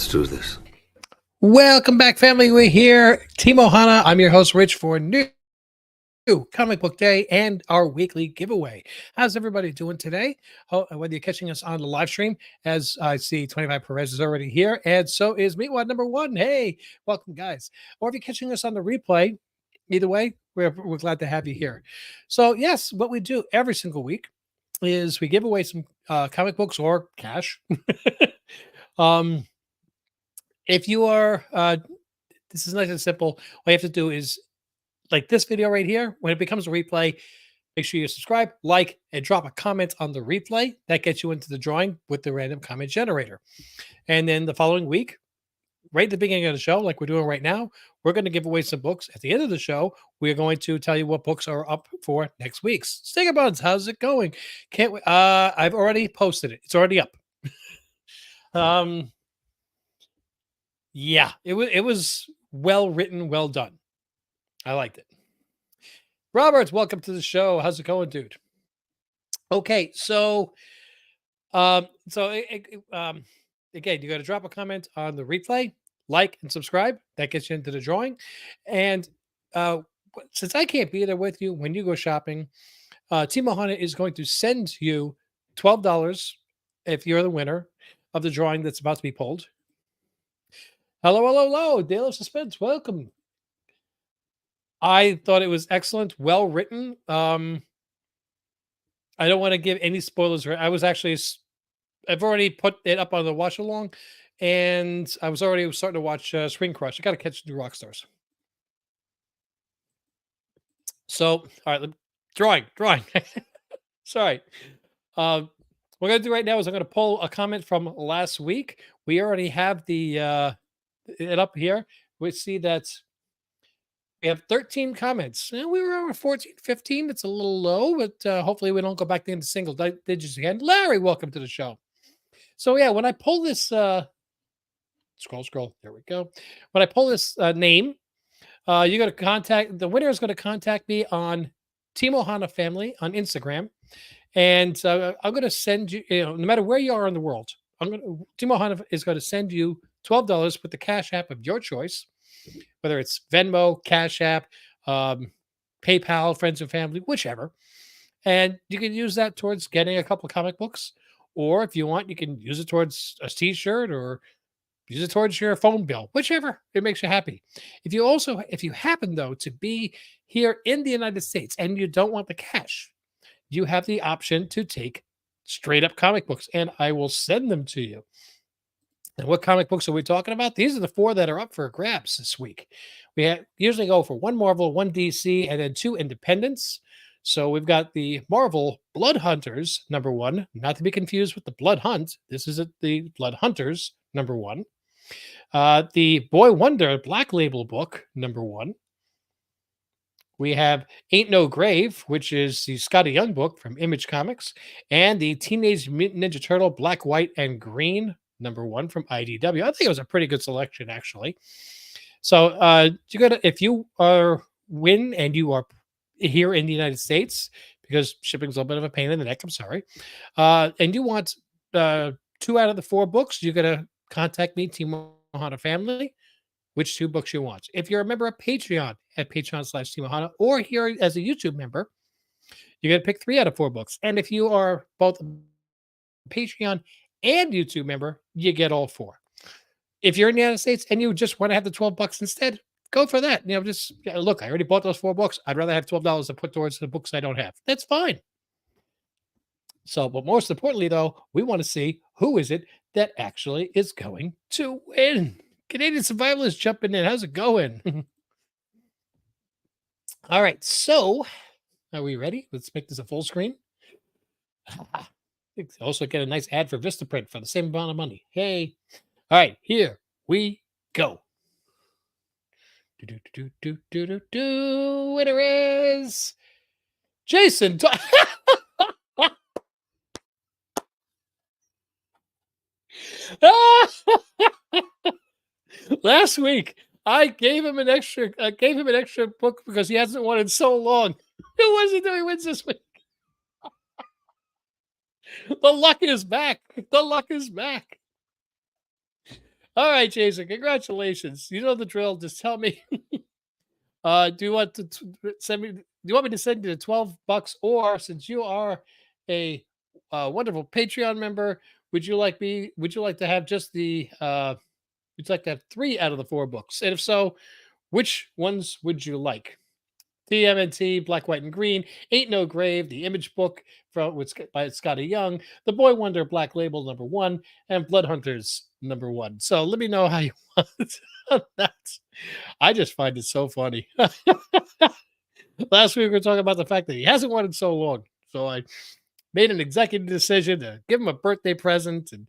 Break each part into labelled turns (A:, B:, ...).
A: Let's do this.
B: Welcome back, family. We're here. Team Ohana. I'm your host, Rich, for new Comic Book Day and our weekly giveaway. How's everybody doing today? Whether you're catching us on the live stream, as I see 25 Perez is already here, and so is Meatwad number one. Hey, welcome, guys. Or if you're catching us on the replay, either way, we're glad to have you here. So, yes, what we do every single week is we give away some comic books or cash. um, if you are this is nice and simple. All you have to do is like this video right here. When it becomes a replay, make sure you subscribe, like, and drop a comment on the replay. That gets you into the drawing with the random comment generator. And then the following week, right at the beginning of the show, like we're doing right now, we're going to give away some books. At the end of the show, we're going to tell you what books are up for next week's. Stinger Buns, how's it going? Can't wait. I've already posted it. It's already up. Yeah, it was well written, well done. I liked it. Roberts, welcome to the show. How's it going, dude? Okay, so again, you got to drop a comment on the replay, like and subscribe. That gets you into the drawing. And since I can't be there with you when you go shopping, Team Ohana is going to send you $12 if you're the winner of the drawing that's about to be pulled. Hello, hello, hello, Dale of Suspense. Welcome. I thought it was excellent, well written. I don't want to give any spoilers. I've already put it up on the watch along, and I was already starting to watch Screen Crush. I got to catch the rock stars. So, all right, drawing. Sorry. What we're gonna do right now is I'm gonna pull a comment from last week. We already have the it up here. We see that we have 13 comments. We were over 14, 15. It's a little low, but hopefully we don't go back into single digits again. Larry, welcome to the show. So yeah, when I pull this, scroll. There we go. When I pull this name, you got to contact the winner is going to contact me on Team Ohana Family on Instagram, and I'm going to send you. No matter where you are in the world, Team Ohana is going to send you $12 with the Cash App of your choice, whether it's Venmo, Cash App, PayPal, friends and family, whichever. And you can use that towards getting a couple of comic books. Or if you want, you can use it towards a t-shirt or use it towards your phone bill, whichever it makes you happy. If you happen though to be here in the United States and you don't want the cash, you have the option to take straight up comic books and I will send them to you. And what comic books are we talking about? These are the 4 that are up for grabs this week. We usually go for 1 Marvel, 1 DC, and then 2 independents. So we've got the Marvel Blood Hunters, number 1, not to be confused with the Blood Hunt. This is the Blood Hunters, number 1. The Boy Wonder Black Label book, number 1. We have Ain't No Grave, which is the Scotty Young book from Image Comics, and the Teenage Mutant Ninja Turtle Black, White, and Green, number 1 from IDW. I think it was a pretty good selection, actually. So if you are win and you are here in the United States, because shipping's a little bit of a pain in the neck, I'm sorry, and you want 2 out of the 4 books, you're going to contact me, Team Ohana Family, which 2 books you want. If you're a member of Patreon at Patreon/Team Ohana, or here as a YouTube member, you're going to pick 3 out of 4 books. And if you are both Patreon and YouTube member, you get all 4. If you're in the United States and you just want to have the $12 instead, go for that. Just look, I already bought those 4 books. I'd rather have $12 to put towards the books I don't have. That's fine. So, but most importantly, though, we want to see who is it that actually is going to win. Canadian Survivalist jumping in. How's it going? All right. So, are we ready? Let's make this a full screen. Also get a nice ad for Vistaprint for the same amount of money. Hey. All right. Here we go. Winner is Jason. Last week, I gave him an extra book because he hasn't won in so long. Who was it that he wins this week? The luck is back. The luck is back. All right, Jason, congratulations. You know the drill. Just tell me, do you want to send me? Do you want me to send you the $12, or since you are a wonderful Patreon member, Would you like to have just the? Would you like to have three out of the four books? And if so, which ones would you like? TMNT, Black, White, and Green, Ain't No Grave, The Image Book by Scotty Young, The Boy Wonder Black Label #1, and Blood Hunters #1. So let me know how you want that. I just find it so funny. Last week we were talking about the fact that he hasn't won in so long. So I made an executive decision to give him a birthday present, and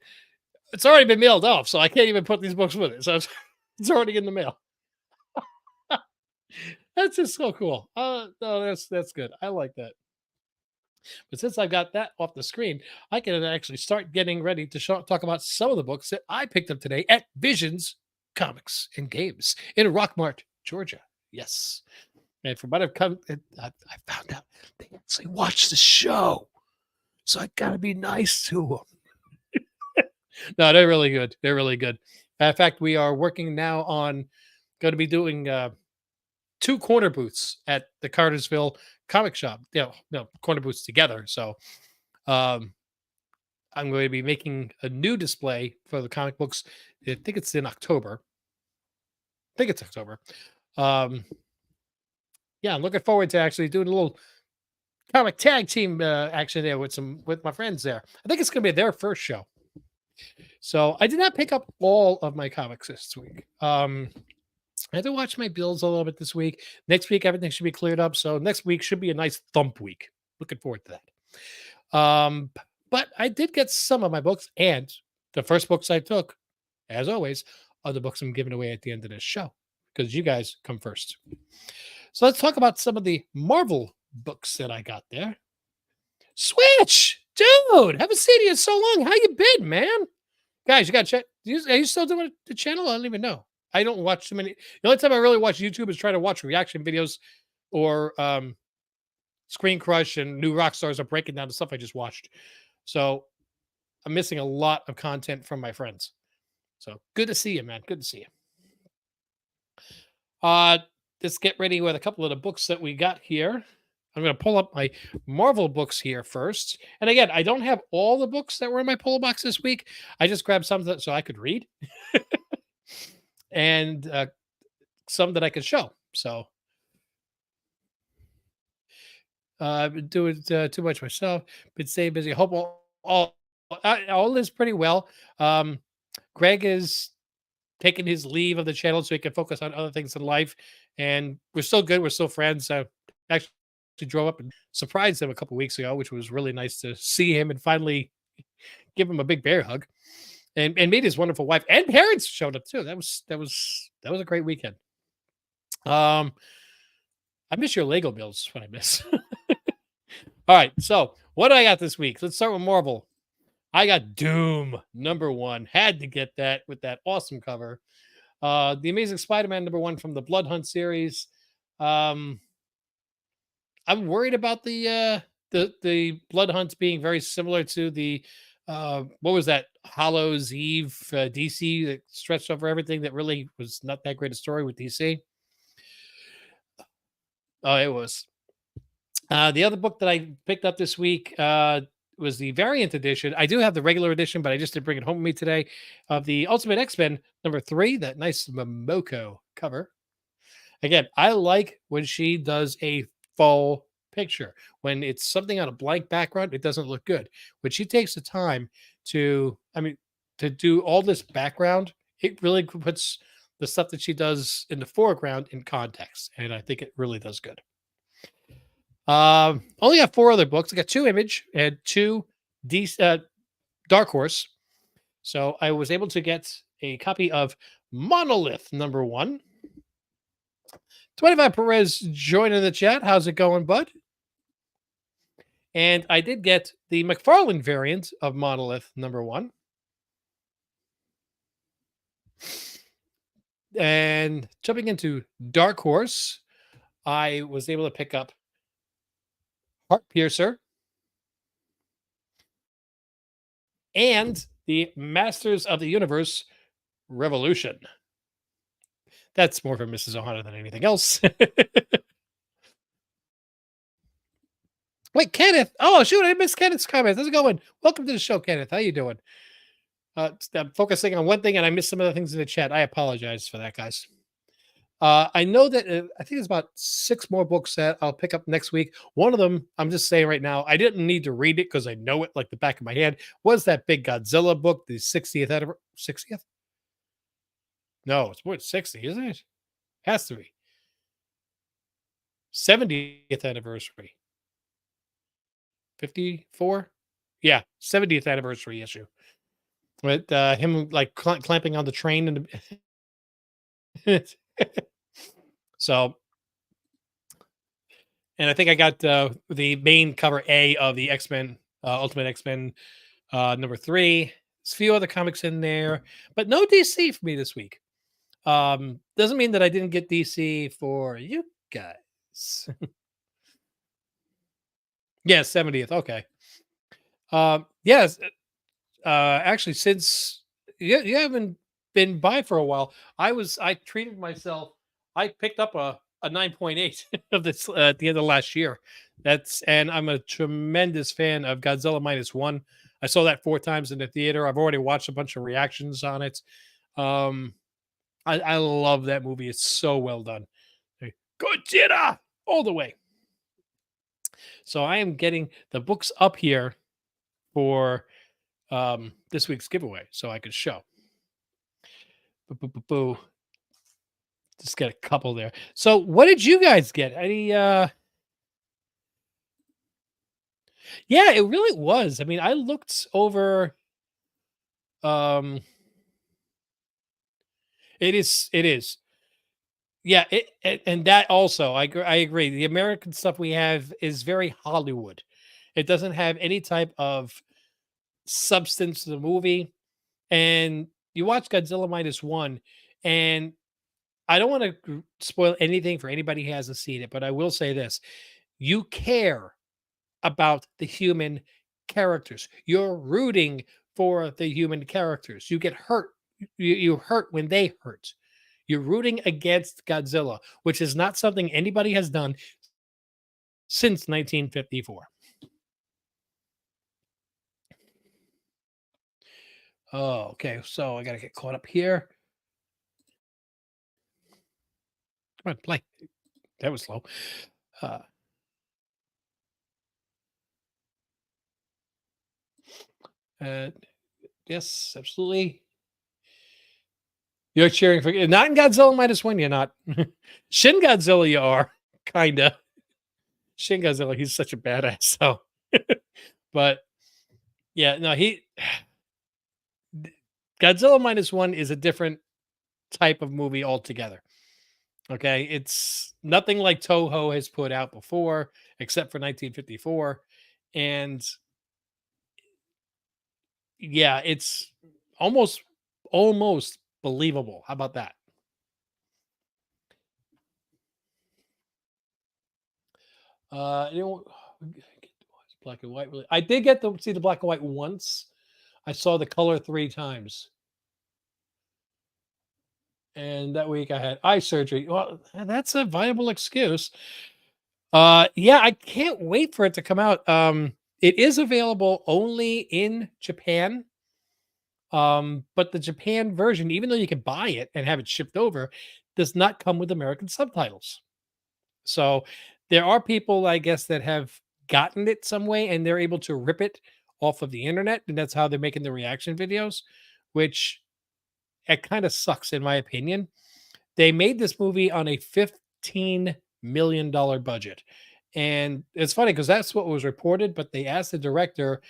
B: it's already been mailed off, so I can't even put these books with it. So it's already in the mail. That's just so cool. No, that's good. I like that. But since I've got that off the screen, I can actually start getting ready to talk about some of the books that I picked up today at Visions Comics and Games in Rockmart, Georgia. Yes. And from what I've come, I found out they actually watch the show. So I got to be nice to them. No, they're really good. They're really good. In fact, we are working now on going to be doing two corner booths at the Cartersville comic shop. No, corner booths together. So um, I'm going to be making a new display for the comic books. I think it's in October. I think it's October. Um, yeah, I'm looking forward to actually doing a little comic tag team action there with my friends there. I think it's going to be their first show. So I did not pick up all of my comics this week. I had to watch my bills a little bit this week. Next week, everything should be cleared up. So next week should be a nice thump week. Looking forward to that. But I did get some of my books, and the first books I took, as always, are the books I'm giving away at the end of this show because you guys come first. So let's talk about some of the Marvel books that I got there. Switch, dude, haven't seen you in so long. How you been, man? Guys, you got to check. Are you still doing the channel? I don't even know. I don't watch too many. The only time I really watch YouTube is trying to watch reaction videos or Screen Crush and New Rock Stars are breaking down the stuff I just watched. So I'm missing a lot of content from my friends. So good to see you, man. Good to see you. Let's get ready with a couple of the books that we got here. I'm going to pull up my Marvel books here first. And again, I don't have all the books that were in my pull box this week. I just grabbed some so I could read and some that I could show. So I've been doing too much myself. Been staying busy. Hope all is pretty well. Greg is taking his leave of the channel so he can focus on other things in life, and we're still good. We're still friends. Actually drove up and surprised him a couple weeks ago, which was really nice to see him and finally give him a big bear hug. And meet his wonderful wife and parents showed up too. That was a great weekend. I miss your Lego builds. What I miss. All right, so what do I got this week? Let's start with Marvel. I got Doom #1. Had to get that with that awesome cover. The Amazing Spider-Man #1 from the Blood Hunt series. I'm worried about the Blood Hunts being very similar to the what was that Hallows Eve DC that stretched over everything that really was not that great a story with DC. Oh, it was. The other book that I picked up this week was the variant edition. I do have the regular edition, but I just didn't bring it home with me today of the Ultimate X-Men #3, that nice Momoko cover. Again, I like when she does a full picture. When it's something on a blank background, it doesn't look good. When she takes the time to do all this background, it really puts the stuff that she does in the foreground in context. And I think it really does good. Only got 4 other books. I got 2 Image and 2 Dark Horse. So I was able to get a copy of Monolith #1. 25 Perez joining the chat. How's it going, bud? And I did get the McFarlane variant of Monolith #1. And jumping into Dark Horse, I was able to pick up Heart Piercer and the Masters of the Universe Revolution. That's more for Mrs. Ohana than anything else. Wait, Kenneth. Oh shoot, I missed Kenneth's comments. How's it going? Welcome to the show, Kenneth. How you doing? I'm focusing on one thing and I missed some other things in the chat. I apologize for that, guys. I know that I think there's about 6 more books that I'll pick up next week. One of them, I'm just saying right now, I didn't need to read it because I know it like the back of my hand. Was that big Godzilla book, the 60th anniversary? 60th? No, it's more than 60, isn't it? Has to be 70th anniversary. 54? Yeah, 70th anniversary issue. With him like clamping on the train and so, and I think I got the main cover A of the X-Men Ultimate X-Men number 3. There's a few other comics in there, but no DC for me this week. Doesn't mean that I didn't get DC for you guys. Yeah, 70th. Okay. Yes, actually, since you haven't been by for a while, I treated myself. I picked up a 9.8 of this at the end of last year. And I'm a tremendous fan of Godzilla minus one. I saw that 4 times in the theater. I've already watched a bunch of reactions on it. Um, I love that movie. It's so well done. Godzilla all the way. So I am getting the books up here for this week's giveaway so I could show. Boo. Just get a couple there. So what did you guys get? Any yeah, it really was. I mean, I looked over it is. Yeah, and that also I agree. The American stuff we have is very Hollywood. It doesn't have any type of substance to the movie. And you watch Godzilla minus one, and I don't want to spoil anything for anybody who hasn't seen it, but I will say this: you care about the human characters. You're rooting for the human characters. You get hurt. You hurt when they hurt. You're rooting against Godzilla, which is not something anybody has done since 1954. Oh, okay. So I got to get caught up here. Come on, play. That was slow. Uh, uh, yes, absolutely. You're cheering for not in Godzilla minus one. You're not. Shin Godzilla, you are kinda. Shin Godzilla, he's such a badass. So, but yeah, no, Godzilla minus one is a different type of movie altogether. Okay, it's nothing like Toho has put out before, except for 1954, and yeah, it's almost almost believable. How about that? You know, black and white. Really, I did get to see the black and white once. I saw the color 3 times, and that week I had eye surgery. Well, that's a viable excuse. Yeah, I can't wait for it to come out. It is available only in Japan. But the Japan version, even though you can buy it and have it shipped over, does not come with American subtitles. So there are people, I guess, that have gotten it some way and they're able to rip it off of the internet, and that's how they're making the reaction videos, which it kind of sucks in my opinion. They made this movie on a $15 million budget. And it's funny because that's what was reported, but they asked the director,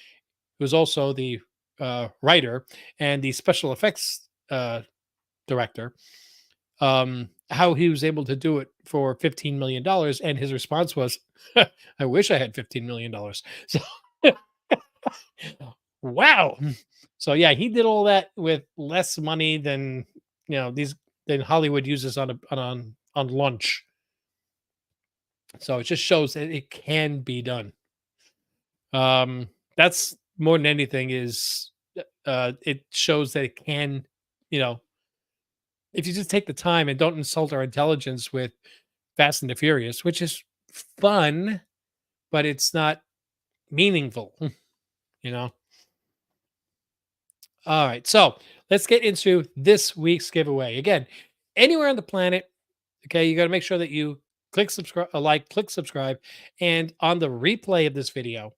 B: who's also the writer and the special effects director, how he was able to do it for $15 million, and his response was, "I wish I had $15 million." So, wow. So yeah, he did all that with less money than these than Hollywood uses on lunch. So it just shows that it can be done. That's more than anything is it shows that it can, you know, if you just take the time and don't insult our intelligence with Fast and the Furious, which is fun, but it's not meaningful, you know? All right. So let's get into this week's giveaway. Again, anywhere on the planet, okay, you got to make sure that you click subscribe, click subscribe, and on the replay of this video,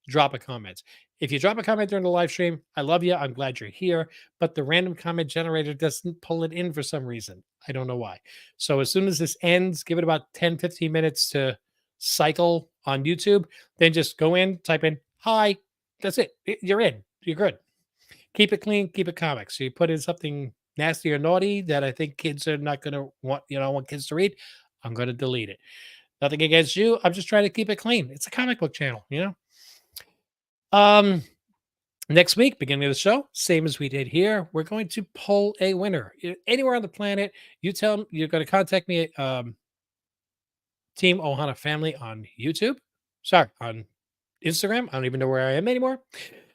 B: drop a comment. If you drop a comment during the live stream, I love you. I'm glad you're here. But the random comment generator doesn't pull it in for some reason. I don't know why. So as soon as this ends, give it about 10, 15 minutes to cycle on YouTube. Then just go in, type in hi. That's it. You're in. You're good. Keep it clean, keep it comic. So you put in something nasty or naughty that I think kids are not going to want, want kids to read, I'm going to delete it. Nothing against you. I'm just trying to keep it clean. It's a comic book channel. Um, Next week, beginning of the show, same as we did here, we're going to poll a winner. Anywhere on the planet, you tell them you're going to contact me at Team Ohana Family on YouTube. Sorry, on Instagram. I don't even know where I am anymore.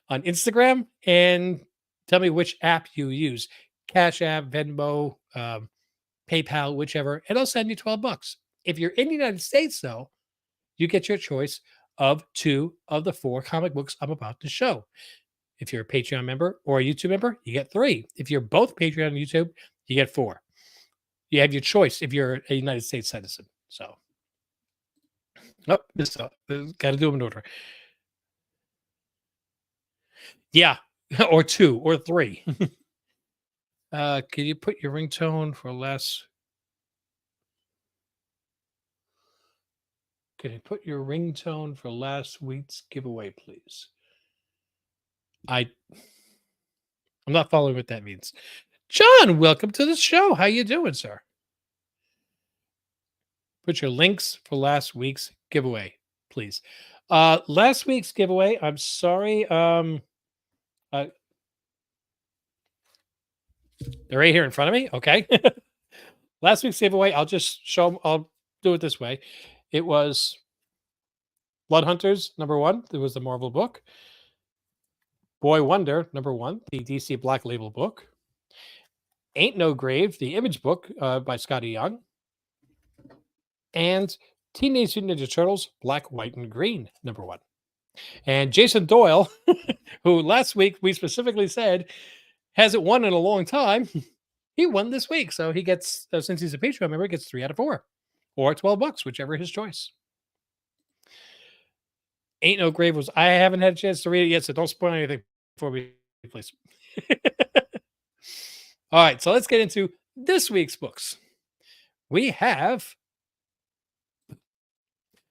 B: On Instagram, and tell me which app you use. Cash App, Venmo, PayPal, whichever, and I'll send you $12. If you're in the United States, though, you get your choice of 2 of the 4 comic books I'm about to show. If you're a Patreon member or a YouTube member, you get 3. If you're both Patreon and YouTube, you get 4. You have your choice if you're a United States citizen. So, this got to do them in order. Yeah, or 2 or 3. Can you put your ringtone for less? Can you put your ringtone for last week's giveaway, please? I'm not following what that means. John, welcome to the show. How you doing, sir? Put your links for last week's giveaway, please. Last week's giveaway, I'm sorry. Uh, they're right here in front of me. Okay. Last week's giveaway, I'll just show them. I'll do it this way. It was Blood Hunters, #1. It was the Marvel book. Boy Wonder, #1, the DC Black Label book. Ain't No Grave, the Image book by Scotty Young. And Teenage Mutant Ninja Turtles, Black, White, and Green, #1. And Jason Doyle, who last week we specifically said hasn't won in a long time, he won this week. So he gets, since he's a Patreon member, he gets 3 out of 4 or $12, whichever his choice. Ain't No Grave was, I haven't had a chance to read it yet, so don't spoil anything for me, please. All right, so let's get into this week's books. We have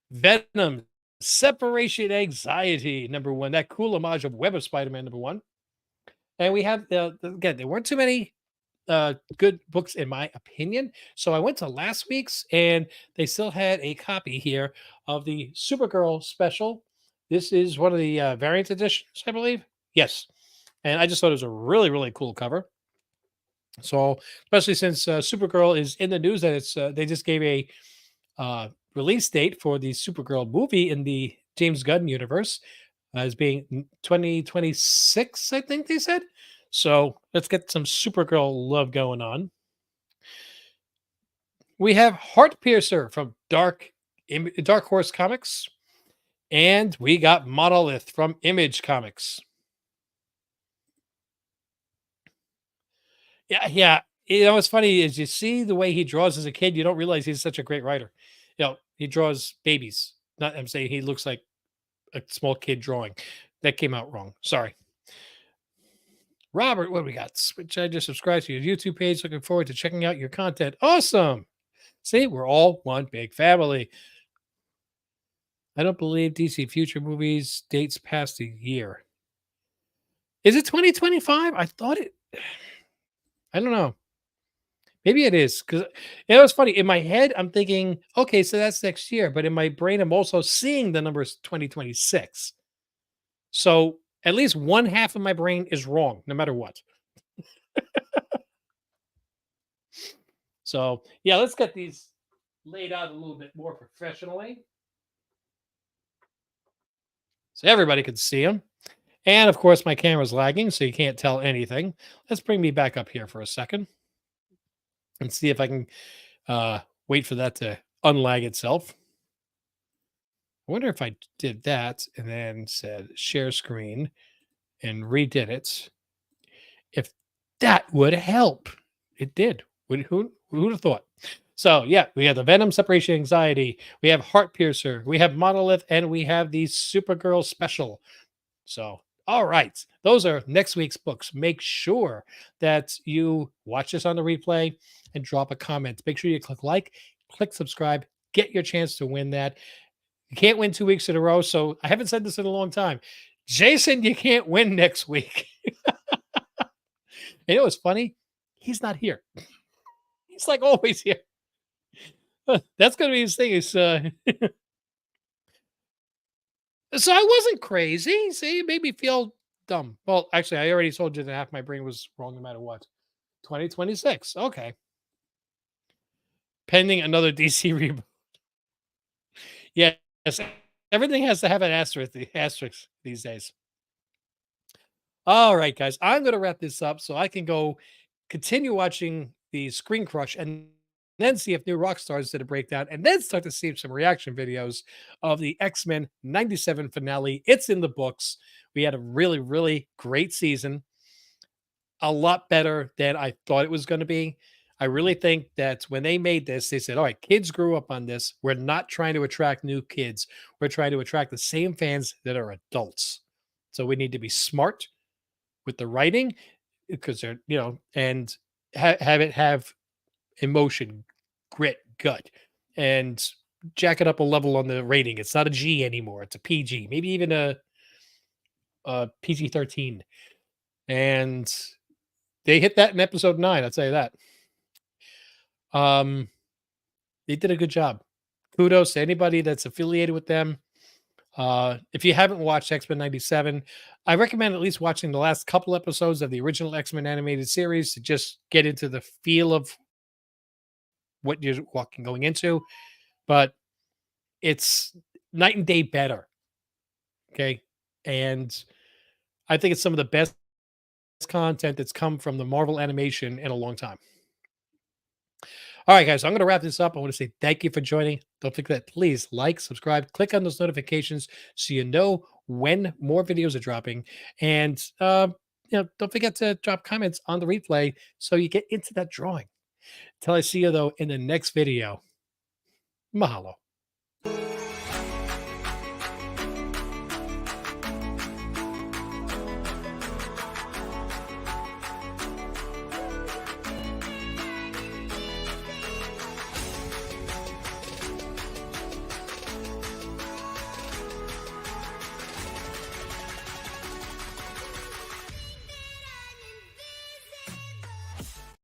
B: Venom, Separation Anxiety, #1. That cool homage of Web of Spider-Man, #1. And we have, again, there weren't too many good books in my opinion. So I went to last week's and they still had a copy here of the Supergirl special. This is one of the variant editions, I believe. Yes. And I just thought it was a really, really cool cover. So, especially since Supergirl is in the news that it's they just gave a release date for the Supergirl movie in the James Gunn universe as being 2026, I think they said. So let's get some Supergirl love going on. We have Heartpiercer from Dark Horse Comics, and we got Monolith from Image Comics. Yeah. What's funny is you see the way he draws as a kid, you don't realize he's such a great writer. He draws babies. Not, I'm saying he looks like a small kid drawing. That came out wrong. Sorry. Robert, what do we got? Which I just subscribed to your YouTube page. Looking forward to checking out your content. Awesome. See, we're all one big family. I don't believe DC future movies dates past a year. Is it 2025? I thought it. I don't know. Maybe it is, because it was funny. In my head, I'm thinking, okay, so that's next year. But in my brain, I'm also seeing the numbers 2026. So at least one half of my brain is wrong, no matter what. So yeah, let's get these laid out a little bit more professionally, so everybody can see them. And of course, my camera's lagging, so you can't tell anything. Let's bring me back up here for a second. and see if I can wait for that to unlag itself. I wonder if I did that and then said share screen and redid it, if that would help. It did. Who'd have thought? So yeah, we have the Venom separation anxiety, we have Heart Piercer, we have Monolith, and we have the Supergirl special. So all right, those are next week's books. Make sure that you watch this on the replay and drop a comment. Make sure you click like, click subscribe, get your chance to win that. You can't win 2 weeks in a row. So I haven't said this in a long time. Jason, you can't win next week. You know what's funny? He's not here. He's like always here. That's gonna be his thing. Is so I wasn't crazy. See, it made me feel dumb. Well, actually, I already told you that half my brain was wrong no matter what. 2026. Okay. Pending another DC reboot. Yes. Everything has to have an asterisk these days. All right, guys. I'm gonna wrap this up so I can go continue watching the Screen Crush and then see if new rock stars did a breakdown and then start to see some reaction videos of the X-Men 97 finale. It's in the books. We had a really, really great season, a lot better than I thought it was going to be. I really think that when they made this, they said, all right, kids grew up on this. We're not trying to attract new kids. We're trying to attract the same fans that are adults. So we need to be smart with the writing because they're, and have it have emotion, grit, gut, and jack it up a level on the rating. It's not a G anymore. It's a PG, maybe even a PG-13. And they hit that in episode 9. I'll tell you that. They did a good job. Kudos to anybody that's affiliated with them. If you haven't watched X-Men 97, I recommend at least watching the last couple episodes of the original X-Men animated series to just get into the feel of what you're going into. But it's night and day better. Okay. And I think it's some of the best content that's come from the Marvel animation in a long time. All right, guys, I'm going to wrap this up. I want to say thank you for joining. Don't forget, please like, subscribe, click on those notifications so you know when more videos are dropping. And, don't forget to drop comments on the replay so you get into that drawing. Till I see you, though, in the next video. Mahalo.